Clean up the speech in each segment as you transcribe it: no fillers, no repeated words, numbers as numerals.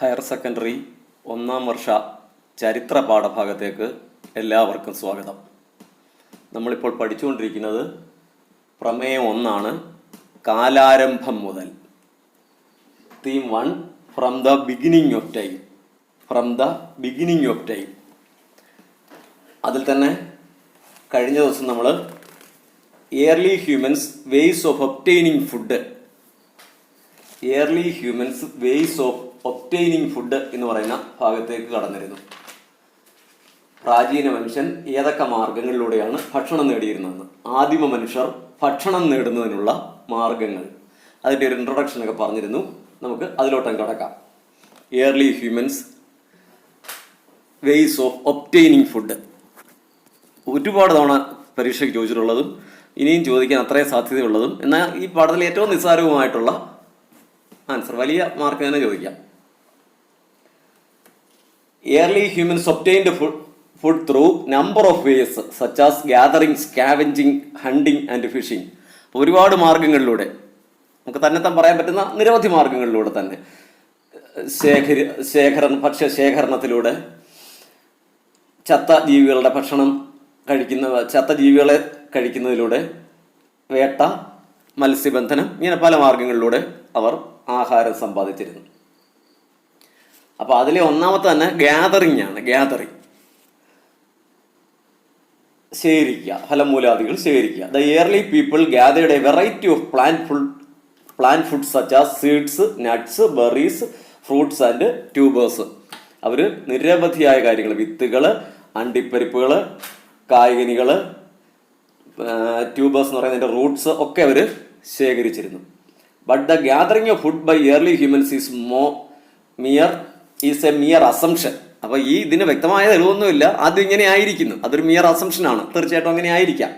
Higher secondary 1ാം വർഷ ചരിത്ര പാഠഭാഗത്തേക്ക് എല്ലാവർക്കും സ്വാഗതം. നമ്മളിപ്പോൾ പഠിച്ചുകൊണ്ടിരിക്കുന്നത് പ്രമേയം 1 കാലാരംഭം മുതൽ. Theme 1 from the beginning of time. അതിൽ തന്നെ കഴിഞ്ഞ ദിവസം നമ്മൾ early humans ways of obtaining food എന്ന് പറയുന്ന ഭാഗത്തേക്ക് കടന്നിരുന്നു. പ്രാചീന മനുഷ്യൻ ഏതൊക്കെ മാർഗങ്ങളിലൂടെയാണ് ഭക്ഷണം നേടിയിരുന്നതെന്ന്, ആദിമ മനുഷ്യർ ഭക്ഷണം നേടുന്നതിനുള്ള മാർഗങ്ങൾ, അതിൻ്റെ ഒരു ഇൻട്രൊഡക്ഷനൊക്കെ പറഞ്ഞിരുന്നു. നമുക്ക് അതിലോട്ടം കടക്കാം. Early humans ways of obtaining food. ഒരുപാട് തവണ പരീക്ഷയ്ക്ക് ചോദിച്ചിട്ടുള്ളതും ഇനിയും ചോദിക്കാൻ അത്രയും സാധ്യതയുള്ളതും എന്നാൽ ഈ പാഠത്തിൽ ഏറ്റവും നിസ്സാരവുമായിട്ടുള്ള ആൻസർ, വലിയ മാർക്ക് തന്നെ ചോദിക്കാം. Early humans obtained food through number of ways such as gathering, scavenging, hunting and fishing. ഒരുപാട് മാർഗങ്ങളിലൂടെ, നമുക്ക് തന്നെത്താൻ പറയാൻ പറ്റുന്ന നിരവധി മാർഗങ്ങളിലൂടെ തന്നെ ഭക്ഷ്യശേഖരണത്തിലൂടെ, ചത്ത ജീവികളെ കഴിക്കുന്നതിലൂടെ, വേട്ട, മത്സ്യബന്ധനം, ഇങ്ങനെ പല മാർഗങ്ങളിലൂടെ അവർ ആഹാരം സമ്പാദിച്ചിരുന്നു. അപ്പോൾ അതിലെ ഒന്നാമത്തെ തന്നെ ഗ്യാതറിംഗ് ആണ്. ശേഖരിക്കുക, ഫലമൂലാദികൾ ശേഖരിക്കുക. The early people gathered a variety of plant food such as seeds, nuts, berries, fruits and tubers. അവർ നിരവധിയായ കാര്യങ്ങൾ, വിത്തുകൾ, അണ്ടിപ്പരിപ്പുകൾ, കായ്കനികൾ, ട്യൂബേഴ്സ് എന്ന് പറയുന്നതിൻ്റെ റൂട്ട്സ് ഒക്കെ അവർ ശേഖരിച്ചിരുന്നു. But the gathering of food by early humans is a mere assumption. അപ്പോൾ ഈ ഇതിന് വ്യക്തമായ തെളിവൊന്നുമില്ല, അത് ഇങ്ങനെ ആയിരിക്കുന്നു, അതൊരു മിയർ അസംഷനാണ്. തീർച്ചയായിട്ടും അങ്ങനെ ആയിരിക്കാം.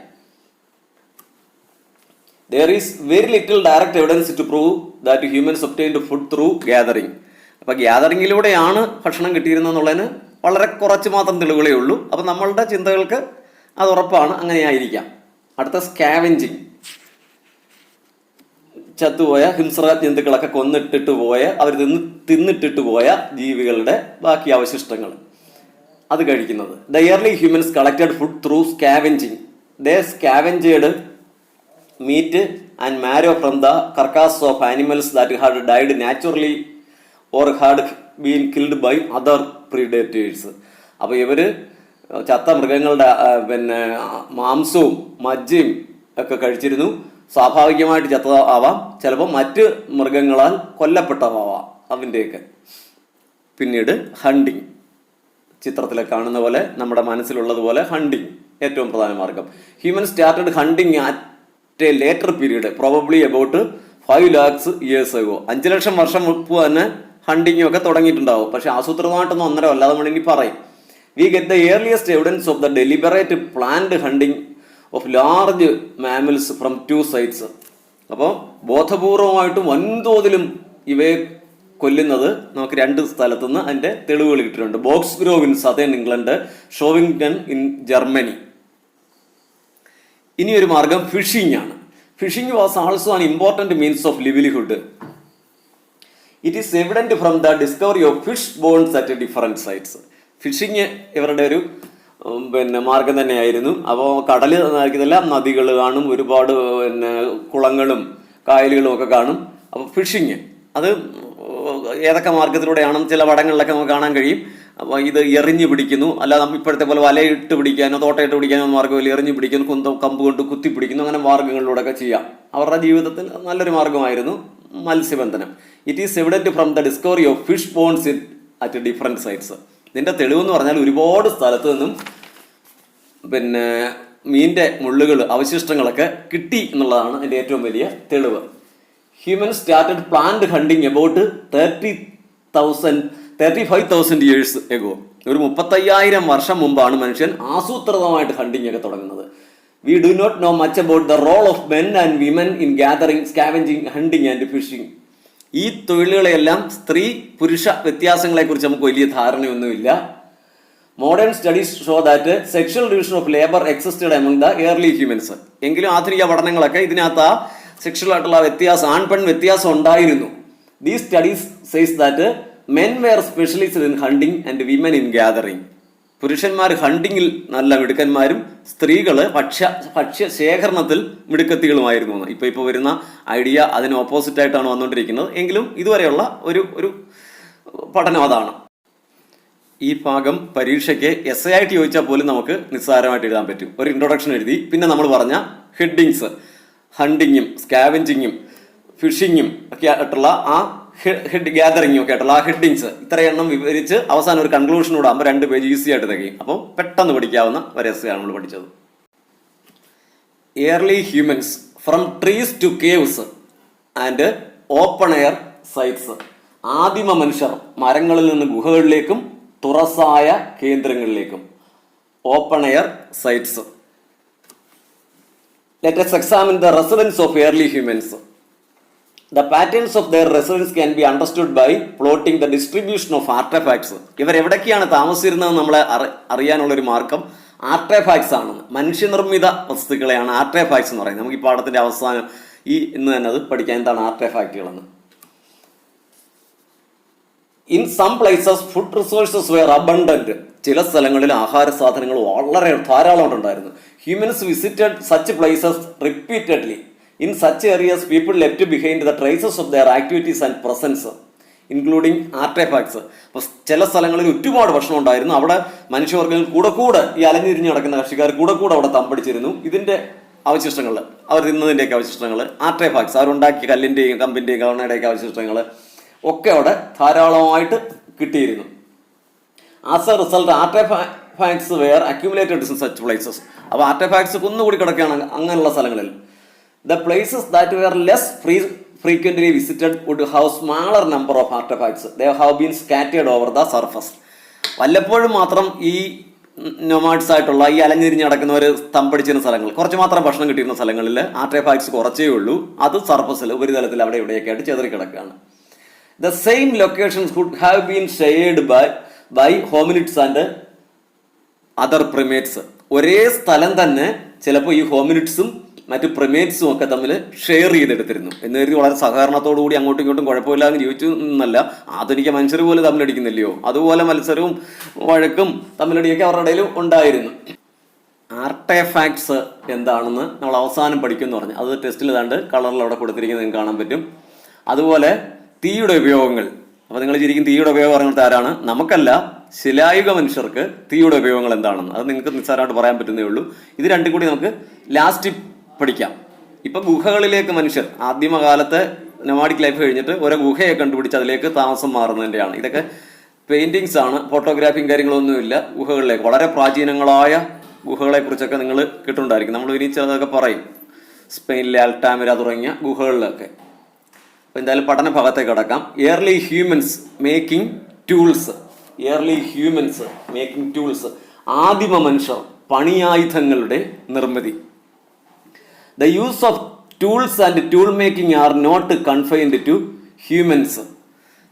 There is very little direct evidence to prove that humans obtained food through gathering. അപ്പോൾ ഗ്യാതറിങ്ങിലൂടെയാണ് ഭക്ഷണം കിട്ടിയിരുന്നെന്നുള്ളതിന് വളരെ കുറച്ച് മാത്രം തെളിവുകളേ ഉള്ളൂ. അപ്പോൾ നമ്മളുടെ ചിന്തകൾക്ക് അത് ഉറപ്പാണ്, അങ്ങനെ ആയിരിക്കാം. അടുത്ത സ്കാവെഞ്ചിങ്, ചത്തുപോയ ഹിംസ്ര ജന്തുക്കളൊക്കെ കൊന്നിട്ടിട്ട് പോയ, അവർ തിന്നിട്ടിട്ട് പോയ ജീവികളുടെ ബാക്കി അവശിഷ്ടങ്ങൾ അത് കഴിക്കുന്നത്. The early humans collected food through scavenging. They scavenged meat and marrow from the carcass of animals that had died naturally or had been killed by other predators. അപ്പോൾ ഇവർ ചത്ത മൃഗങ്ങളുടെ മാംസവും മജ്ജയും ഒക്കെ കഴിച്ചിരുന്നു. സ്വാഭാവികമായിട്ട് ചത്തതാവാം, ചിലപ്പോൾ മറ്റ് മൃഗങ്ങളാൽ കൊല്ലപ്പെട്ടതാവാം അതിൻ്റെയൊക്കെ. പിന്നീട് ഹണ്ടിങ്, ചിത്രത്തിൽ കാണുന്ന പോലെ, നമ്മുടെ മനസ്സിലുള്ളതുപോലെ ഹണ്ടിങ് ഏറ്റവും പ്രധാന മാർഗം. Human started hunting at A later period, probably about 5 lakhs years ago. 5 ലക്ഷം വർഷം മുമ്പ് തന്നെ ഹണ്ടിങ് ഒക്കെ തുടങ്ങിയിട്ടുണ്ടാവും. പക്ഷെ ആസൂത്രിതമായിട്ടൊന്നും ഒന്നര അല്ലാതെ നമ്മൾ ഇനി പറയും. We get the earliest evidence of the deliberate planned hunting of large mammals from 2 sites. അപ്പോൾ ബോധപൂർവമായിട്ടും വൻതോതിലും ഇവയെ കൊല്ലുന്നത് നമുക്ക് 2 സ്ഥലത്തുനിന്ന് അതിൻ്റെ തെളിവുകൾ കിട്ടിയിട്ടുണ്ട്. Boxgrove in southern England, ഷോവിംഗ്ടൺ ഇൻ ജർമ്മനി. ഇനിയൊരു മാർഗം ഫിഷിംഗ് ആണ്. Fishing was also an important means of livelihood. It is evident from the discovery of fish bones at different sites. Fishing ഇവരുടെ ഒരു മാർഗം തന്നെയായിരുന്നു. അപ്പോൾ കടൽ നയിക്കുന്നില്ല, നദികൾ കാണും, ഒരുപാട് കുളങ്ങളും കായലുകളും ഒക്കെ കാണും. അപ്പോൾ ഫിഷിങ് അത് ഏതൊക്കെ മാർഗത്തിലൂടെയാണെന്ന് ചില പടങ്ങളിലൊക്കെ നമുക്ക് കാണാൻ കഴിയും. അപ്പോൾ ഇത് എറിഞ്ഞു പിടിക്കുന്നു, അല്ലാതെ ഇപ്പോഴത്തെ പോലെ വലയിട്ട് പിടിക്കാനോ തോട്ടയിട്ട് പിടിക്കാനോ മാർഗ്ഗമില്ല, എറിഞ്ഞു പിടിക്കുന്നു, കമ്പ് കൊണ്ട് കുത്തി പിടിക്കുന്നു, അങ്ങനെ മാർഗങ്ങളിലൂടെയൊക്കെ ചെയ്യാം. അവരുടെ ജീവിതത്തിൽ നല്ലൊരു മാർഗമായിരുന്നു മത്സ്യബന്ധനം. It is evident from the discovery of fish bones at different sites. ഇതിൻ്റെ തെളിവെന്ന് പറഞ്ഞാൽ ഒരുപാട് സ്ഥലത്ത് നിന്നും മീനിൻ്റെ മുള്ളുകൾ, അവശിഷ്ടങ്ങളൊക്കെ കിട്ടി എന്നുള്ളതാണ് എൻ്റെ ഏറ്റവും വലിയ തെളിവ്. Human started plant hunting about 35,000 years ago. ഒരു 35,000 വർഷം മുമ്പാണ് മനുഷ്യൻ ആസൂത്രിതമായിട്ട് ഹണ്ടിങ് ഒക്കെ തുടങ്ങുന്നത്. We do not know much about the role of men and women in gathering, scavenging, hunting and fishing. ഈ തൊഴിലുകളെല്ലാം സ്ത്രീ പുരുഷ വ്യത്യാസങ്ങളെക്കുറിച്ച് നമുക്ക് വലിയ ധാരണയൊന്നുമില്ല. Modern studies show that sexual division of labour existed among the early humans. എങ്കിലും ആധുനിക പഠനങ്ങളൊക്കെ ഇതിനകത്ത് ആ സെക്ഷൽ ആയിട്ടുള്ള വ്യത്യാസം, ആൺപെൺ വ്യത്യാസം ഉണ്ടായിരുന്നു. These studies says that men were specialist in hunting and women in gathering. പുരുഷന്മാർ ഹണ്ടിങ്ങിൽ നല്ല മിടുക്കന്മാരും സ്ത്രീകൾ ഭക്ഷ്യ ശേഖരണത്തിൽ മിടുക്കത്തികളുമായിരുന്നു. ഇപ്പോൾ വരുന്ന ഐഡിയ അതിന് ഓപ്പോസിറ്റ് ആയിട്ടാണ് വന്നുകൊണ്ടിരിക്കുന്നത്. എങ്കിലും ഇതുവരെയുള്ള ഒരു പഠനം അതാണ്. ഈ ഭാഗം പരീക്ഷയ്ക്ക് എസ് ആയിട്ട് ചോദിച്ചാൽ പോലും നമുക്ക് നിസ്സാരമായിട്ട് എഴുതാൻ പറ്റും. ഒരു ഇൻട്രൊഡക്ഷൻ എഴുതി, പിന്നെ നമ്മൾ പറഞ്ഞ ഹെഡിങ്സ്, ഹണ്ടിങ്ങും സ്കാവെഞ്ചിങ്ങും ഫിഷിങ്ങും ഒക്കെ ആയിട്ടുള്ള ആ ഹെഡ് ഗ്യാതറിങ്ങും ഒക്കെ ആയിട്ടുള്ള ആ ഹെഡിങ്സ് ഇത്രയെണ്ണം വിവരിച്ച് അവസാനം ഒരു കൺക്ലൂഷനോട് ആകുമ്പോൾ 2 പേജ് ഈസി ആയിട്ട് തികയും. അപ്പോൾ പെട്ടെന്ന് പഠിക്കാവുന്ന ഒരു എസ്സെയാണ് നമ്മൾ പഠിച്ചത്. Early humans from trees to caves and open air sites. ആദിമ മനുഷ്യർ മരങ്ങളിൽ നിന്ന് ഗുഹകളിലേക്കും തുറസായ കേന്ദ്രങ്ങളിലേക്കും. Open air sites. Let us examine the residence of early humans. The patterns of their residence can be understood by plotting the distribution of artifacts. ഇവർ എവിടേക്കാണ് താമസിച്ചിരുന്നത് നമ്മളെ അറിയാനുള്ളൊരു മാർഗം ആർട്ടിഫാക്ട്സ് ആണ്. മനുഷ്യനിർമ്മിത വസ്തുക്കളെയാണ് ആർട്ടിഫാക്ട്സ് എന്ന് പറയുന്നത്. നമുക്ക് ഈ പാഠത്തിന്റെ അവസാനം ഇന്ന് തന്നെ അത് പഠിക്കാൻ എന്താണ് ആർട്ടിഫാക്റ്റുകളെന്ന്. In some places food resources were abundant. ചില സ്ഥലങ്ങളിൽ ആഹാര സാധനങ്ങൾ വളരെ ധാരാളം ഉണ്ടായിരുന്നു. Humans visited such places repeatedly. In such areas people left behind the traces of their activities and presence including artifacts. അപ്പോൾ ചില സ്ഥലങ്ങളിൽ ഒരുപാട് ഭക്ഷണം ഉണ്ടായിരുന്നു. അവിടെ മനുഷ്യവർഗ്ഗങ്ങൾ കൂടെ ഈ അലഞ്ഞിരിഞ്ഞ് നടക്കുന്ന കർഷകർ കൂടെ അവിടെ തമ്പടിച്ചിരുന്നു. ഇതിന്റെ അവശിഷ്ടങ്ങൾ, അവർ തിന്നതിൻ്റെയൊക്കെ അവശിഷ്ടങ്ങൾ, ആർട്ടിഫാക്ട്സ്, അവരുണ്ടാക്കിയ കല്ലിൻ്റെയും കമ്പിൻ്റെയും കവണയുടെയൊക്കെ അവശിഷ്ടങ്ങൾ ഒക്കെ അവിടെ ധാരാളമായിട്ട് കിട്ടിയിരുന്നു. As a result artifacts were accumulated in such places. അപ്പോൾ ആർട്ടിഫാക്ട്സ് കുന്നുകൂടി കിടക്കുകയാണ് അങ്ങനെയുള്ള സ്ഥലങ്ങളിൽ. The places that were less frequently visited would have smaller number of artifacts. They have been scattered over the surface. വല്ലപ്പോഴും മാത്രം ഈ നൊമാഡ്സ് ആയിട്ടുള്ള ഈ അലഞ്ഞിരിഞ്ഞ് നടക്കുന്നവർ തമ്പടിച്ചിരുന്ന സ്ഥലങ്ങൾ, കുറച്ച് മാത്രം ഭക്ഷണം കിട്ടിയിരുന്ന സ്ഥലങ്ങളിൽ ആർട്ടിഫാക്ട്സ് കുറച്ചേ ഉള്ളൂ. അത് സർഫസിൽ ഉപരിതലത്തിൽ അവിടെ ഇവിടെയൊക്കെ ആയിട്ട് ചെതറി കിടക്കുകയാണ്. The same locations could have been shared by hominids and other primates. ഒരേ സ്ഥലം തന്നെ ചിലപ്പോൾ ഈ ഹോമിനിഡ്സും മറ്റ് പ്രിമേറ്റ്സും ഒക്കെ തമ്മിൽ ഷെയർ ചെയ്തെടുത്തിരുന്നു. എന്ന് കരുതി വളരെ സഹകരണത്തോടു കൂടി അങ്ങോട്ടും ഇങ്ങോട്ടും കുഴപ്പമില്ലാതെ ജീവിച്ചു എന്നല്ല. ആധുനിക മനുഷ്യർ പോലും തമ്മിലടിക്കുന്നില്ലയോ, അതുപോലെ മത്സരവും വഴക്കും തമ്മിലടിയൊക്കെ അവരുടെ ഇടയിൽ ഉണ്ടായിരുന്നു. ആർട്ടിഫാക്ട്സ് എന്താണെന്ന് നമ്മൾ അവസാനം പഠിക്കുമെന്ന് പറഞ്ഞു. അത് ടെസ്റ്റിൽ ഏതാണ്ട് കളറിൽ അവിടെ കൊടുത്തിരിക്കുന്നത് നിങ്ങൾക്ക് കാണാൻ പറ്റും. അതുപോലെ തീയുടെ ഉപയോഗങ്ങൾ. അപ്പോൾ നിങ്ങൾ ശരിക്കും തീയുടെ ഉപയോഗം പറഞ്ഞിട്ട് ആരാണ്? നമുക്കല്ല, ശിലായുഗ മനുഷ്യർക്ക് തീയുടെ ഉപയോഗങ്ങൾ എന്താണെന്ന് അത് നിങ്ങൾക്ക് നിസ്സാരമായിട്ട് പറയാൻ പറ്റുന്നേ ഉള്ളൂ. ഇത് രണ്ടും കൂടി നമുക്ക് ലാസ്റ്റ് പഠിക്കാം. ഇപ്പം ഗുഹകളിലേക്ക് മനുഷ്യർ ആദ്യമകാലത്തെ നൊമാഡിക് ലൈഫ് കഴിഞ്ഞിട്ട് ഓരോ ഗുഹയെ കണ്ടുപിടിച്ച് അതിലേക്ക് താമസം മാറുന്നതിൻ്റെയാണ്. ഇതൊക്കെ പെയിന്റിങ്സ് ആണ്, ഫോട്ടോഗ്രാഫിയും കാര്യങ്ങളൊന്നുമില്ല. ഗുഹകളിലേക്ക് വളരെ പ്രാചീനങ്ങളായ ഗുഹകളെ കുറിച്ചൊക്കെ നിങ്ങൾ കേട്ടിട്ടുണ്ടായിരിക്കും. നമ്മൾ ഇനി ചിലതൊക്കെ പറയും, സ്പെയിനിലെ അൽട്ടാമിര തുടങ്ങിയ ഗുഹകളിലൊക്കെ. അപ്പോൾ എന്തായാലും പഠന ഭാഗത്തേക്ക് കടക്കാം. Early humans making tools. Early humans making tools. ആദിമ മനുഷ്യർ പണിയായുധങ്ങളുടെ നിർമ്മിതി. The use of tools and tool making are not confined to humans.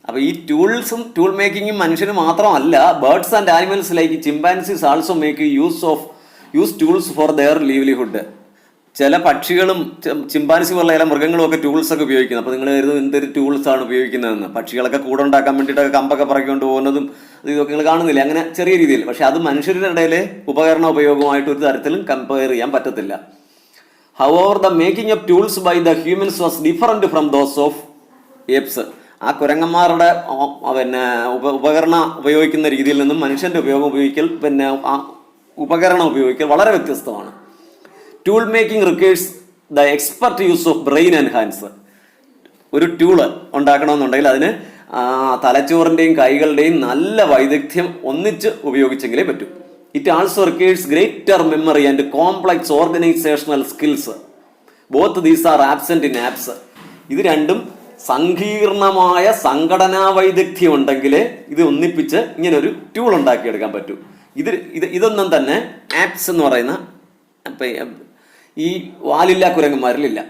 അപ്പോൾ ഈ ടൂൾസും ടൂൾ മേക്കിങ്ങും മനുഷ്യന് മാത്രമല്ല, birds and animals like chimpanzees also make use tools for their ലീവ്ലിഹുഡ്. ചില പക്ഷികളും chimpanzee പോലുള്ള ചില മൃഗങ്ങളും ഒക്കെ ടൂൾസ് ഒക്കെ ഉപയോഗിക്കുന്നത്. അപ്പോൾ നിങ്ങൾ കരുതും എന്തൊരു ടൂൾസ് ആണ് ഉപയോഗിക്കുന്നതെന്ന്. പക്ഷികളൊക്കെ കൂടെ ഉണ്ടാക്കാൻ വേണ്ടിയിട്ടൊക്കെ കമ്പൊക്കെ പറക്കൊണ്ട് പോകുന്നതും ഇതൊക്കെ നിങ്ങൾ കാണുന്നില്ല, അങ്ങനെ ചെറിയ രീതിയിൽ. പക്ഷെ അത് മനുഷ്യരുടെ ഇടയിൽ ഉപകരണ ഉപയോഗമായിട്ട് ഒരു തരത്തിലും കമ്പയർ ചെയ്യാൻ പറ്റത്തില്ല. However, the making of tools by the humans was different from those of apes. ആ കുരങ്ങന്മാരുടെ ഉപകരണം ഉപയോഗിക്കുന്ന രീതിയിൽ നിന്നും മനുഷ്യന്റെ ഉപയോഗിക്കൽ ഉപകരണം ഉപയോഗിക്കൽ വളരെ വ്യത്യസ്തമാണ്. Tool making requires the expert use of brain and hands. ഒരു ടൂള് ഉണ്ടാക്കണമെന്നുണ്ടെങ്കിൽ അതിന് തലച്ചോറിന്റെയും കൈകളുടെയും നല്ല വൈദഗ്ധ്യം ഒന്നിച്ച് ഉപയോഗിച്ചെങ്കിലേ പറ്റൂ. It also requires greater memory and complex organizational skills. Both these are absent in apes. ഇത് രണ്ടും സങ്കീർണമായ സംഘടനാ വൈദഗ്ധ്യം ഉണ്ടെങ്കിലേ ഇത് ഒന്നിപ്പിച്ച് ഇങ്ങനെ ഒരു ടൂൾ ഉണ്ടാക്കിയെടുക്കാൻ പറ്റൂ. ഇതൊന്നും തന്നെ ആപ്സ് എന്ന് പറയുന്ന ഈ വാലില്ലാ കുരങ്ങന്മാരിലില്ല.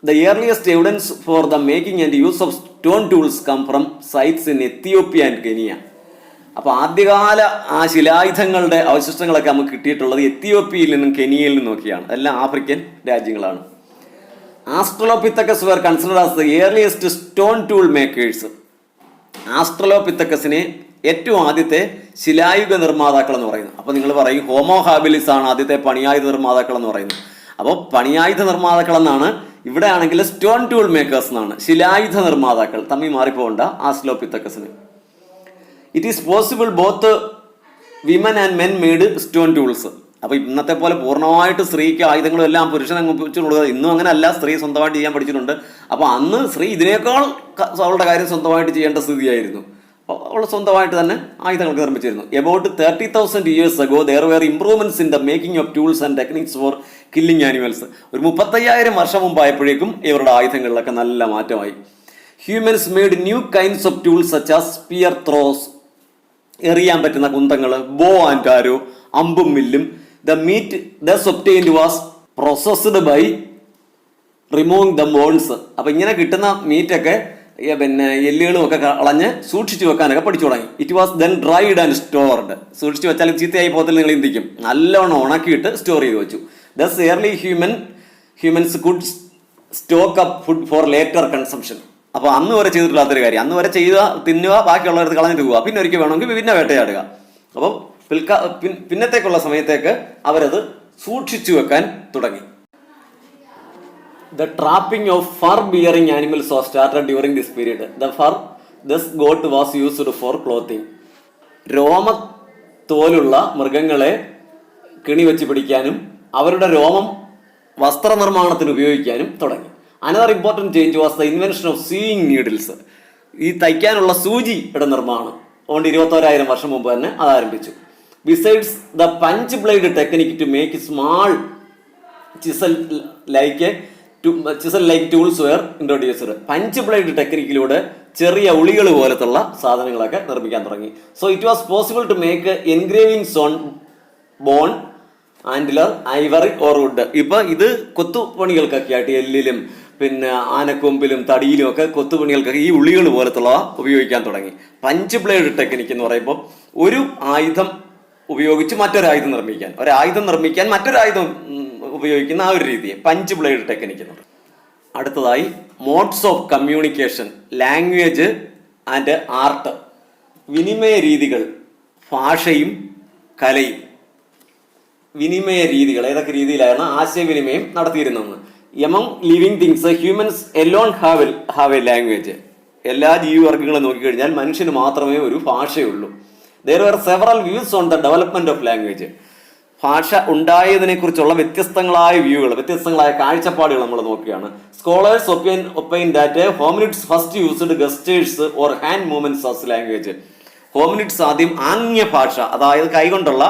The earliest evidence for the making and use of stone tools come from sites in Ethiopia and Kenya. അപ്പോൾ ആദ്യകാല ആ ശിലായുധങ്ങളുടെ അവശിഷ്ടങ്ങളൊക്കെ നമുക്ക് കിട്ടിയിട്ടുള്ളത് എത്തിയോപ്യയിൽ നിന്നും കെനിയയിൽ നിന്നും ഒക്കെയാണ്. എല്ലാം ആഫ്രിക്കൻ രാജ്യങ്ങളാണ്. Australopithecus were considered as the earliest stone tool makers. ആസ്ട്രലോപിത്തക്കസിനെ ഏറ്റവും ആദ്യത്തെ ശിലായുഗ നിർമ്മാതാക്കൾ എന്ന് പറയുന്നത്. അപ്പോൾ നിങ്ങൾ പറയും ഹോമോ ഹാബിലിസ് ആണ് ആദ്യത്തെ പണിയായുധ നിർമ്മാതാക്കൾ എന്ന് പറയുന്നത്. അപ്പോൾ പണിയായുധ നിർമ്മാതാക്കൾ എന്നാണ്, ഇവിടെ ആണെങ്കിൽ സ്റ്റോൺ ടൂൾ മേക്കേഴ്സ് എന്നാണ്. ശിലായുധ നിർമ്മാതാക്കൾ തമ്മിൽ മാറിപ്പോകണ്ട ആസ്ട്രലോപിത്തക്കസിന്. It is possible both women and men made stone tools. അപ്പോൾ ഇന്നത്തെ പോലെ പൂർണ്ണമായിട്ട് സ്ത്രീക്ക് ആയുധങ്ങളും എല്ലാം പുരുഷനെ വെച്ചു കൊടുക്കുക. ഇന്നും അങ്ങനെ അല്ല, സ്ത്രീ സ്വന്തമായിട്ട് ചെയ്യാൻ പഠിച്ചിട്ടുണ്ട്. അപ്പോൾ അന്ന് സ്ത്രീ ഇതിനേക്കാൾ അവളുടെ കാര്യം സ്വന്തമായിട്ട് ചെയ്യേണ്ട സ്ഥിതിയായിരുന്നു. അപ്പോൾ അവൾ സ്വന്തമായിട്ട് തന്നെ ആയുധങ്ങൾക്ക് നിർമ്മിച്ചിരുന്നു. About 30,000 years ago there were improvements in the making of tools and techniques for killing animals. ഒരു 35,000 വർഷം മുമ്പായപ്പോഴേക്കും ഇവരുടെ ആയുധങ്ങളിലൊക്കെ നല്ല മാറ്റമായി. Humans made new kinds of tools such as spear throws, എറിയാൻ പറ്റുന്ന കുന്തങ്ങൾ, ബോ ആൻഡ് ആരോ, അമ്പും മില്ലും. The meat thus obtained was processed by removing the bones. അപ്പം ഇങ്ങനെ കിട്ടുന്ന മീറ്റൊക്കെ പിന്നെ എല്ലുകളും ഒക്കെ കളഞ്ഞ് സൂക്ഷിച്ചു വെക്കാനൊക്കെ പഠിച്ചു തുടങ്ങി. It was then dried and stored. സൂക്ഷിച്ചു വെച്ചാൽ ചീത്തയായി പോകത്തിൽ നിങ്ങൾ ചിന്തിക്കും. നല്ലോണം ഉണക്കിയിട്ട് സ്റ്റോർ ചെയ്ത് വെച്ചു. Thus early humans could stock up food for later consumption. അപ്പോൾ അന്ന് വരെ ചെയ്തിട്ടില്ലാത്തൊരു കാര്യം. അന്ന് വരെ ചെയ്യുക, തിന്നുക, ബാക്കിയുള്ളവർക്ക് കളഞ്ഞിട്ട് പോവുക, പിന്നെ ഒരിക്കൽ വേണമെങ്കിൽ പിന്നെ വേട്ടയാടുക. അപ്പം പിന്നത്തേക്കുള്ള സമയത്തേക്ക് അവരത് സൂക്ഷിച്ചു വെക്കാൻ തുടങ്ങി. The trapping of fur-bearing animals was started during this period. The fur thus goat was used for clothing. രോമത്തോലുള്ള മൃഗങ്ങളെ കെണി വെച്ച് പിടിക്കാനും അവരുടെ രോമം വസ്ത്രനിർമ്മാണത്തിന് ഉപയോഗിക്കാനും തുടങ്ങി. Another important change was the invention of sewing needles. ഈ തയ്ക്കാനുള്ള സൂചിയുടെ നിർമ്മാണം 21,000 വർഷം മുമ്പ് തന്നെ അത് ആരംഭിച്ചു. Besides the punch blade technique to make small chisel-like tools were introduced. Punch blade ടെക്നിക്കിലൂടെ ചെറിയ ഉളികൾ പോലത്തുള്ള സാധനങ്ങളൊക്കെ നിർമ്മിക്കാൻ തുടങ്ങി. So it was possible to make engravings on bone, antler, ivory or wood. ഇപ്പൊ ഇത് കൊത്തുപണികൾക്കൊക്കെ ആയിട്ട് എല്ലിലും പിന്നെ ആനക്കൊമ്പിലും തടിയിലും ഒക്കെ കൊത്തുപണികൾക്കൊക്കെ ഈ ഉളികൾ പോലത്തുള്ളവ ഉപയോഗിക്കാൻ തുടങ്ങി. പഞ്ച് ബ്ലേഡ് ടെക്നിക്ക് എന്ന് പറയുമ്പോൾ ഒരു ആയുധം ഉപയോഗിച്ച് മറ്റൊരായുധം നിർമ്മിക്കാൻ, ഒരായുധം നിർമ്മിക്കാൻ മറ്റൊരായുധം ഉപയോഗിക്കുന്ന ആ ഒരു രീതിയെ പഞ്ച് ബ്ലേഡ് ടെക്നിക്ക് എന്ന് പറയും. അടുത്തതായി modes of communication, language and art. വിനിമയ രീതികൾ, ഭാഷയും കലയും. വിനിമയ രീതികൾ ഏതൊക്കെ രീതിയിലാണ് ആശയവിനിമയം നടത്തിയിരുന്നത്? Among living things humans alone have a language. എല്ലാ ജീവിവർഗങ്ങളും നോക്കിക്കഴിഞ്ഞാൽ മനുഷ്യന് മാത്രമേ ഒരു ഭാഷയുള്ളൂ. There were several views on the development of language. ഭാഷ ഉണ്ടായതിനെ കുറിച്ചുള്ള വ്യത്യസ്തങ്ങളായ വ്യൂകൾ, വ്യത്യസ്തങ്ങളായ കാഴ്ചപ്പാടുകൾ നമ്മൾ നോക്കുകയാണ്. Scholars opine that hominids first used gestures or hand movements as language. Hominids ആദ്യം ആംഗ്യ ഭാഷ, അതായത് കൈകൊണ്ടുള്ള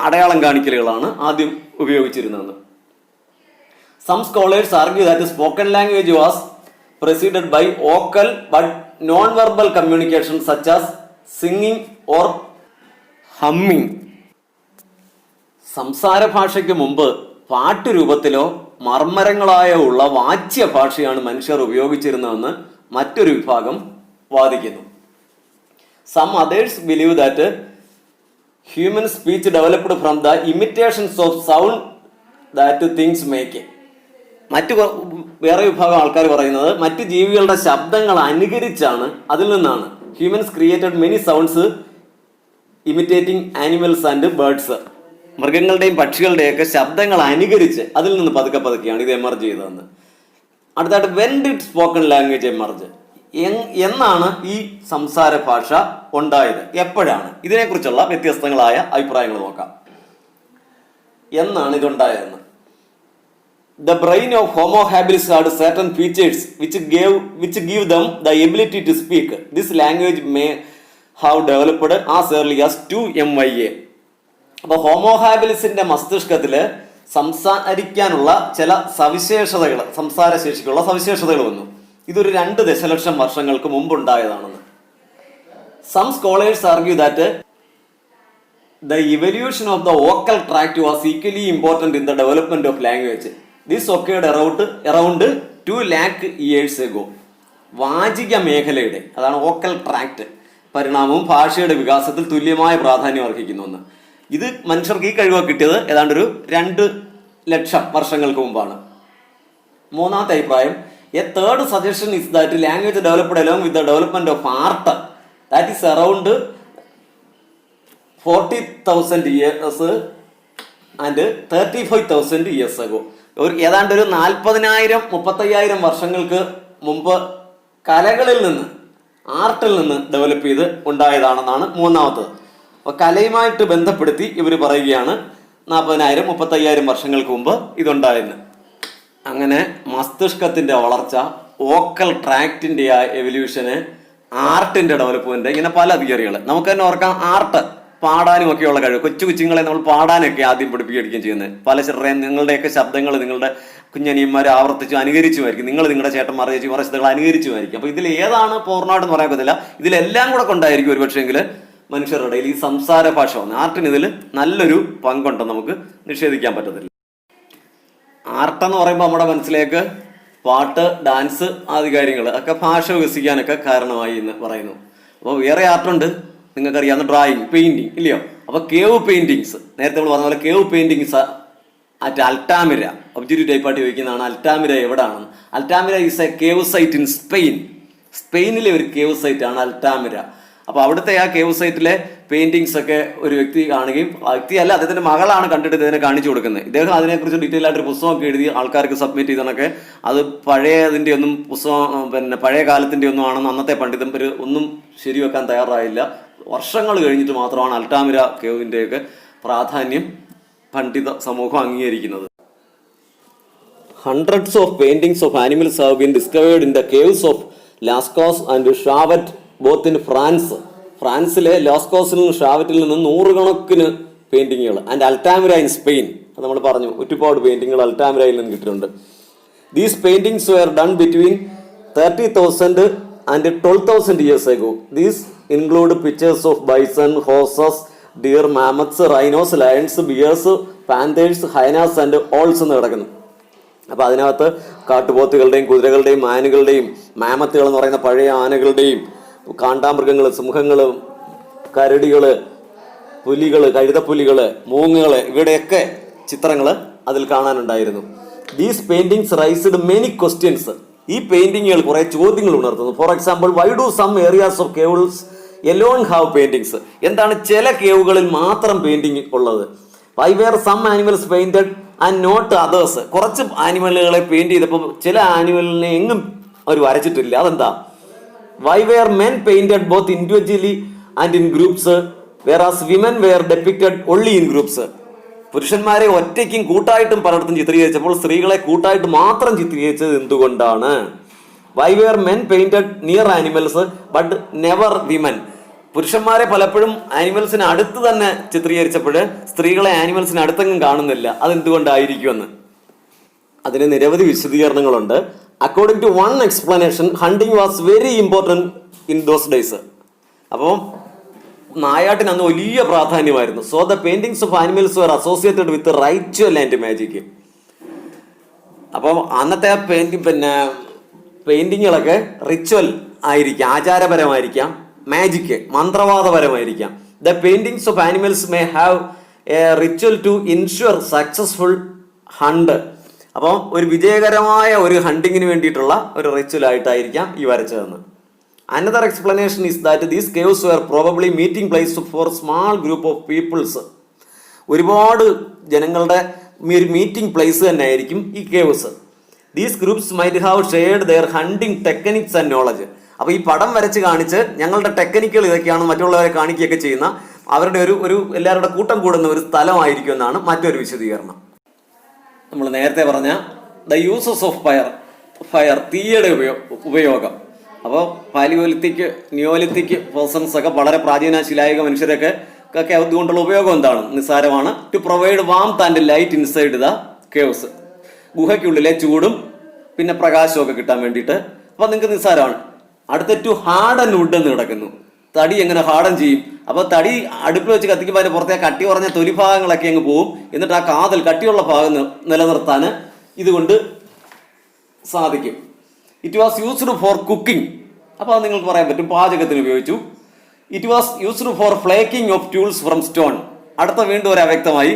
അടയാളം കാണിക്കലുകളാണ് ആദ്യം ഉപയോഗിച്ചിരുന്നത്. Some scholars argue that spoken language was preceded by vocal but non-verbal communication such as singing or humming. സംസാര ഭാഷയ്ക്ക് മുമ്പ് പാട്ടുരൂപത്തിലോ മർമ്മരങ്ങളായോ ഉള്ള വാച്യഭാഷയാണ് മനുഷ്യർ ഉപയോഗിച്ചിരുന്നതെന്ന് മറ്റൊരു വിഭാഗം വാദിക്കുന്നു. Some others believe that human speech developed from the imitations of sound that things make. വേറെ വിഭാഗം ആൾക്കാർ പറയുന്നത് മറ്റ് ജീവികളുടെ ശബ്ദങ്ങൾ അനുകരിച്ചാണ്, അതിൽ നിന്നാണ്. Humans created many sounds imitating animals and birds. മൃഗങ്ങളുടെയും പക്ഷികളുടെയൊക്കെ ശബ്ദങ്ങൾ അനുകരിച്ച് അതിൽ നിന്ന് പതുക്കെയാണ് ഇത് എമർജ് ചെയ്തതെന്ന്. അടുത്തായിട്ട് when did spoken language emerge? എന്നാണ് ഈ സംസാര ഭാഷ ഉണ്ടായത്, എപ്പോഴാണ്? ഇതിനെക്കുറിച്ചുള്ള വ്യത്യസ്തങ്ങളായ അഭിപ്രായങ്ങൾ നോക്കാം. എന്നാണ് ഇതുണ്ടായതെന്ന്. The brain of Homo habilis had certain features which give them the ability to speak. This language may have developed as early as 2 MYA. അപ്പോൾ ഹോമോ ഹാബിലിസിന്റെ മസ്തിഷ്കത്തിൽ സംസാരിക്കാനുള്ള ചില സവിശേഷതകൾ, സംസാരശേഷിക്കുള്ള സവിശേഷതകൾ വന്നു. ഇതൊരു 2 ദശലക്ഷം വർഷങ്ങൾക്ക് മുമ്പുണ്ടായതാണെന്ന്. Some scholars argue that the evolution of the vocal tract was equally important in the development of language. This occurred around 2 lakh years ago. വാചിക മേഖലയുടെ, അതാണ് വോക്കൽ ട്രാക്ട്, പരിണാമവും ഭാഷയുടെ വികാസത്തിൽ തുല്യമായ പ്രാധാന്യം അർഹിക്കുന്നു. ഇത് മനുഷ്യർക്ക് ഈ കഴിവ് കിട്ടിയത് ഏതാണ്ട് ഒരു 2 ലക്ഷം വർഷങ്ങൾക്ക് മുമ്പാണ്. മൂന്നാമത്തെ അഭിപ്രായം, A third suggestion is that language developed along with the development of art that is around 40,000 years and 35,000 years ago. ഏതാണ്ട് ഒരു 40,000-35,000 വർഷങ്ങൾക്ക് മുമ്പ് കലകളിൽ നിന്ന്, ആർട്ടിൽ നിന്ന് ഡെവലപ്പ് ചെയ്ത് ഉണ്ടായതാണെന്നാണ് മൂന്നാമത്തത്. അപ്പോൾ കലയുമായിട്ട് ബന്ധപ്പെടുത്തി ഇവർ പറയുകയാണ് 40,000-35,000 വർഷങ്ങൾക്ക് മുമ്പ് ഇതുണ്ടായെന്ന്. അങ്ങനെ മസ്തിഷ്കത്തിൻ്റെ വളർച്ച, വോക്കൽ ട്രാക്റ്റിൻ്റെ എവല്യൂഷന്, ആർട്ടിൻ്റെ ഡെവലപ്മെൻറ്റ്, ഇങ്ങനെ പല തിയറികൾ. നമുക്ക് തന്നെ ഓർക്കാം, ആർട്ട് പാടാനും ഒക്കെയുള്ള കഴിവ്. കൊച്ചുങ്ങളെ നമ്മൾ പാടാനൊക്കെ ആദ്യം പഠിപ്പിക്കുകയും ചെയ്യുന്നത്. പല ചെറുപ്പം നിങ്ങളുടെയൊക്കെ ശബ്ദങ്ങൾ നിങ്ങളുടെ കുഞ്ഞനിയന്മാർ ആവർത്തിച്ചും അനുകരിച്ചുമായിരിക്കും. നിങ്ങൾ നിങ്ങളുടെ ചേട്ടന്മാർ ചേച്ചിമാർ ശബ്ദങ്ങൾ അനുകരിച്ചുമായിരിക്കും. അപ്പോൾ ഇതിൽ ഏതാണ് പൂർണ്ണമായിട്ടെന്ന് പറയാൻ പറ്റില്ല. ഇതിലെല്ലാം കൂടെ കൊണ്ടായിരിക്കും ഒരുപക്ഷെങ്കിൽ മനുഷ്യരുടെ ഇടയിൽ ഈ സംസാര ഭാഷ വന്നത്. ആർട്ടിന് ഇതിൽ നല്ലൊരു പങ്കുണ്ടെന്ന് നമുക്ക് നിഷേധിക്കാൻ പറ്റത്തില്ല. ആർട്ടെന്ന് പറയുമ്പോൾ നമ്മുടെ മനസ്സിലേക്ക് പാട്ട്, ഡാൻസ് ആദി കാര്യങ്ങൾ ഒക്കെ ഭാഷ വികസിക്കാനൊക്കെ കാരണമായി എന്ന് പറയുന്നു. അപ്പോൾ വേറെ ആർട്ടുണ്ട് നിങ്ങൾക്കറിയാവുന്ന, ഡ്രോയിങ്, പെയിന്റിങ്, ഇല്ലയോ? അപ്പോൾ കേവ് പെയിന്റിങ്സ്, നേരത്തെ നമ്മൾ പറഞ്ഞ പോലെ cave paintings at Altamira, objective ടൈപ്പായിട്ട് ചോദിക്കുന്നതാണ്. അൽട്ടാമിര എവിടെയാണെന്ന്. Altamira is a cave site in Spain. സ്പെയിനിലെ ഒരു കേവ് സൈറ്റാണ് അൽട്ടാമിര. അപ്പോൾ അവിടുത്തെ ആ കേവ് സൈറ്റിലെ പെയിന്റിങ്സ് ഒക്കെ ഒരു വ്യക്തി കാണുകയും, വ്യക്തിയല്ല, അദ്ദേഹത്തിന്റെ മകളാണ് കണ്ടിട്ട് ഇതിനെ കാണിച്ചു കൊടുക്കുന്നത്. ഇദ്ദേഹം അതിനെക്കുറിച്ച് ഡീറ്റെയിൽ ആയിട്ടൊരു പുസ്തകമൊക്കെ എഴുതി ആൾക്കാർക്ക് സബ്മിറ്റ് ചെയ്തതൊക്കെ. അത് പഴയതിൻ്റെ ഒന്നും പുസ്തകം, പഴയ കാലത്തിൻ്റെ ഒന്നും ആണെന്ന് അന്നത്തെ പണ്ഡിതന്മാർ ഒന്നും ശരിവെക്കാൻ തയ്യാറായില്ല. വർഷങ്ങൾ കഴിഞ്ഞിട്ട് മാത്രമാണ് അൽട്ടാമിര കേവിൻ്റെയൊക്കെ പ്രാധാന്യം പണ്ഡിത സമൂഹം അംഗീകരിക്കുന്നത്. Hundreds of paintings of animals have been discovered in the caves of Lascaux and Chauvet both in France. ഫ്രാൻസിലെ ലാസ്കോസിൽ നിന്നും ഷാവറ്റിൽ നിന്നും 100 കണക്കിന് പെയിന്റിങ്ങുകൾ. ആൻഡ് അൽട്ടാമിര ഇൻ സ്പെയിൻ, അത് നമ്മൾ പറഞ്ഞു, ഒരുപാട് പെയിന്റിങ്ങുകൾ അൽട്ടാമിരയിൽ നിന്ന് കിട്ടിയിട്ടുണ്ട്. These paintings were done between 30,000 and 12,000 years ago. These include pictures of bison, horses, deer, mammoths, rhinos, lions, bears, panthers, hyenas and owls എന്ന് കിടക്കുന്നു. അപ്പോൾ അതിനകത്ത് കാട്ടുപോത്തുകളുടെയും കുതിരകളുടെയും മാനുകളുടെയും, മാമത്തുകൾ എന്ന് പറയുന്ന പഴയ ആനകളുടെയും, കാണ്ടാമൃഗങ്ങൾ, സിംഹങ്ങൾ, കരടികൾ, പുലികൾ, കഴുതപ്പുലികൾ, മൂങ്ങകൾ, ഇവയുടെയൊക്കെ ചിത്രങ്ങൾ അതിൽ കാണാനുണ്ടായിരുന്നു. These paintings raised many questions. ഈ പെയിന്റിങ്ങുകൾ കുറെ ചോദ്യങ്ങൾ ഉണർത്തുന്നു. For example, why do some areas of caves alone have paintings? എന്താണ് ചില കേവുകളിൽ മാത്രം പെയിന്റിങ് ഉള്ളത്? Why were some animals painted and not others? കുറച്ച് ആനിമലുകളെ പെയിന്റ് ചെയ്തപ്പോൾ ചില ആനിമലിനെ എങ്ങും അവർ വരച്ചിട്ടില്ല, അതെന്താ? Why were men painted both individually and in groups whereas women were depicted only in groups? പുരുഷന്മാരെ ഒറ്റയ്ക്കും കൂട്ടായിട്ടും പലയിടത്തും ചിത്രീകരിച്ചപ്പോൾ സ്ത്രീകളെ കൂട്ടായിട്ട് മാത്രം ചിത്രീകരിച്ചത് എന്തുകൊണ്ടാണ്? Why were men painted near animals but never women? പുരുഷന്മാരെ പലപ്പോഴും ആനിമൽസിന് അടുത്ത് തന്നെ ചിത്രീകരിച്ചപ്പോൾ സ്ത്രീകളെ ആനിമൽസിന് അടുത്തെങ്കിലും കാണുന്നില്ല, അതെന്തുകൊണ്ടായിരിക്കുമെന്ന്. അതിന് നിരവധി വിശദീകരണങ്ങളുണ്ട്. According to one explanation, hunting was very important in those days. അപ്പോൾ നായാട്ടിന് അന്ന് വലിയ പ്രാധാന്യമായിരുന്നു. So the paintings of animals were associated with ritual and magic. അപ്പോൾ അന്നത്തെ പെയിന്റിങ്ങുകളൊക്കെ റിച്വൽ ആയിരിക്കാം, ആചാരപരമായിരിക്കാം, മാജിക് മന്ത്രവാദപരമായിരിക്കാം. The paintings of animals may have a ritual to insure successful hunt. അപ്പോൾ ഒരു വിജയകരമായ ഒരു ഹണ്ടിങ്ങിന് വേണ്ടിയിട്ടുള്ള ഒരു റിച്വൽ ആയിട്ടായിരിക്കാം ഈ വരച്ചതെന്ന്. Another explanation is that these caves were probably meeting places for small group of peoples. ഒരുപാട് ജനങ്ങളുടെ ഒരു മീറ്റിംഗ് പ്ലേസ് തന്നെ ആയിരിക്കും ഈ caves. These groups might have shared their hunting techniques and knowledge. അപ്പോൾ ഈ പടം വരച്ച് കാണിച്ച് ഞങ്ങളുടെ ടെക്നിക്കുകൾ ഇതൊക്കെയാണ് മറ്റുള്ളവരെ കാണിക്കുകയൊക്കെ ചെയ്യുന്ന അവരുടെ ഒരു എല്ലാവരുടെ കൂട്ടം കൂടുന്ന ഒരു സ്ഥലമായിരിക്കും എന്നാണ് മറ്റൊരു വിശദീകരണം. നമ്മൾ നേരത്തെ പറഞ്ഞ ദ യൂസസ് ഓഫ് ഫയർ, തീയുടെ ഉപയോഗം. അപ്പോൾ പാലിയോലിത്തിക്, നിയോലിത്തിക് പേഴ്സൺസ് ഒക്കെ വളരെ പ്രാചീന ശിലായുഗ മനുഷ്യരൊക്കെ അതുകൊണ്ടുള്ള ഉപയോഗം എന്താണ്? നിസ്സാരമാണ്. To provide warmth and light inside the caves. ഗുഹയ്ക്കുള്ളിലെ ചൂടും പിന്നെ പ്രകാശമൊക്കെ കിട്ടാൻ വേണ്ടിയിട്ട്. അപ്പോൾ നിങ്ങൾക്ക് നിസ്സാരമാണ്. അടുത്ത ടു ഹാർഡൻ വുഡ് എന്ന് കിടക്കുന്നു. തടി എങ്ങനെ ഹാർഡൻ ചെയ്യും? അപ്പോൾ തടി അടുപ്പിൽ വെച്ച് കത്തിക്കുമ്പോൾ അതിന് പുറത്തെ കട്ടി കുറഞ്ഞ തൊലി ഭാഗങ്ങളൊക്കെ അങ്ങ് പോവും. എന്നിട്ട് ആ കാതൽ കട്ടിയുള്ള ഭാഗം നിലനിർത്താൻ ഇതുകൊണ്ട് സാധിക്കും. It was used for cooking. അപ്പോൾ അത് നിങ്ങൾക്ക് പറയാൻ പറ്റും, പാചകത്തിന് ഉപയോഗിച്ചു. It was used for flaking of tools from stone. അടുത്ത വീണ്ടും ഒരു അവ്യക്തമായി,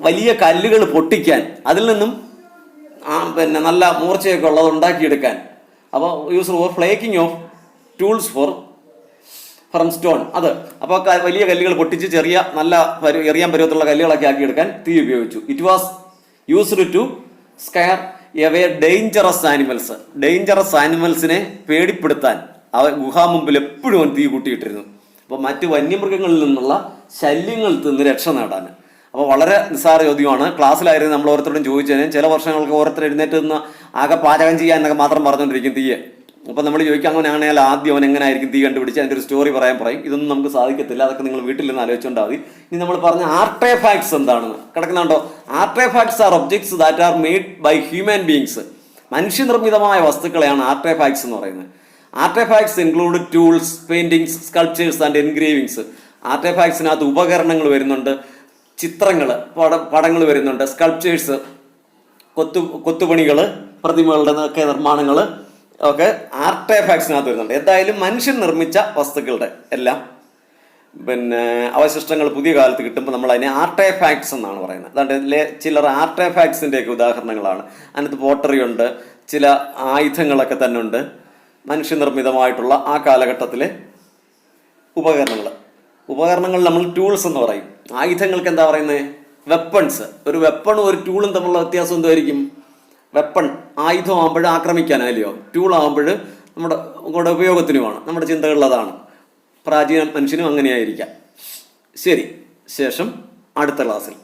വലിയ കല്ലുകൾ പൊട്ടിക്കാൻ, അതിൽ നിന്നും പിന്നെ നല്ല മൂർച്ചയൊക്കെ ഉള്ളത് ഉണ്ടാക്കിയെടുക്കാൻ. അപ്പോൾ use for flaking of tools from stone. അത് അപ്പോൾ വലിയ കല്ലുകൾ പൊട്ടിച്ച് ചെറിയ നല്ല എറിയാൻ പരുവത്തുള്ള കല്ലുകളൊക്കെ ആക്കിയെടുക്കാൻ തീ ഉപയോഗിച്ചു. It was used to scare away dangerous animals. Dangerous ആനിമൽസിനെ പേടിപ്പെടുത്താൻ ഗുഹാമുമ്പിൽ എപ്പോഴും തീ കൂട്ടിയിട്ടിരുന്നു. അപ്പോൾ മറ്റ് വന്യമൃഗങ്ങളിൽ നിന്നുള്ള ശല്യങ്ങളിൽ നിന്ന് രക്ഷ നേടാൻ. അപ്പോൾ വളരെ നിസ്സാര ചോദ്യമാണ്. ക്ലാസ്സിലായിരുന്നു നമ്മൾ ഓരോരുത്തരോടും ചോദിച്ചതിന് ചില വർഷങ്ങൾക്ക് ഓരോരുത്തർ എഴുന്നേറ്റ് നിന്ന് ആകെ പാചകം ചെയ്യാൻ എന്നൊക്കെ മാത്രം പറഞ്ഞുകൊണ്ടിരിക്കും തീയെ. അപ്പോൾ നമ്മൾ ചോദിക്കാം അങ്ങനെയാണെങ്കിൽ ആദ്യം അവൻ എങ്ങനെയായിരിക്കും തീ കണ്ടുപിടിച്ച് അതിൻ്റെ ഒരു സ്റ്റോറി പറയും. ഇതൊന്നും നമുക്ക് സാധിക്കത്തില്ല. അതൊക്കെ നിങ്ങൾ വീട്ടിൽ നിന്ന് ആലോചിച്ചുകൊണ്ടാൽ മതി. ഇനി നമ്മൾ പറഞ്ഞ ആർട്ടിഫാക്ട്സ് എന്താണെന്ന് കിടക്കുന്നുണ്ടോ? Artifacts are objects that are made by human beings. മനുഷ്യനിർമ്മിതമായ വസ്തുക്കളെയാണ് ആർട്ടിഫാക്ട്സ് എന്ന് പറയുന്നത്. Artifacts include tools, paintings, sculptures and engravings. ആർട്ടിഫാക്ട്സിനകത്ത് ഉപകരണങ്ങൾ വരുന്നുണ്ട്, ചിത്രങ്ങൾ, പടങ്ങൾ വരുന്നുണ്ട്, സ്കൾപ്ചേഴ്സ്, കൊത്തുപണികൾ, പ്രതിമകളുടെ ഒക്കെ നിർമ്മാണങ്ങൾ ഒക്കെ ആർട്ടിഫാക്ട്സിനകത്ത് വരുന്നുണ്ട്. എന്തായാലും മനുഷ്യൻ നിർമ്മിച്ച വസ്തുക്കളുടെ എല്ലാം അവശിഷ്ടങ്ങൾ പുതിയ കാലത്ത് കിട്ടുമ്പോൾ നമ്മൾ അതിനെ ആർട്ടിഫാക്ട്സ് എന്നാണ് പറയുന്നത്. അതുകൊണ്ട് ചിലർ ആർട്ടിഫാക്ട്സിൻ്റെയൊക്കെ ഉദാഹരണങ്ങളാണ്. അതിനകത്ത് പോട്ടറി ഉണ്ട്, ചില ആയുധങ്ങളൊക്കെ തന്നെ ഉണ്ട്, മനുഷ്യനിർമ്മിതമായിട്ടുള്ള ആ കാലഘട്ടത്തിലെ ഉപകരണങ്ങൾ നമ്മൾ ടൂൾസ് എന്ന് പറയും. ആയുധങ്ങൾക്ക് എന്താ പറയുന്നത്? വെപ്പൺസ്. ഒരു വെപ്പണും ഒരു ടൂളും തമ്മിലുള്ള വ്യത്യാസം എന്തായിരിക്കും? വെപ്പൺ ആയുധമാകുമ്പോൾ ആക്രമിക്കാനല്ലയോ, ടൂൾ ആകുമ്പോൾ നമ്മുടെ ഉപയോഗത്തിനുമാണ്, നമ്മുടെ ചിന്തകളിൽ അതാണ്. പ്രാചീന മനുഷ്യനും അങ്ങനെയായിരിക്കാം. ശരി, ശേഷം അടുത്ത ക്ലാസ്സിൽ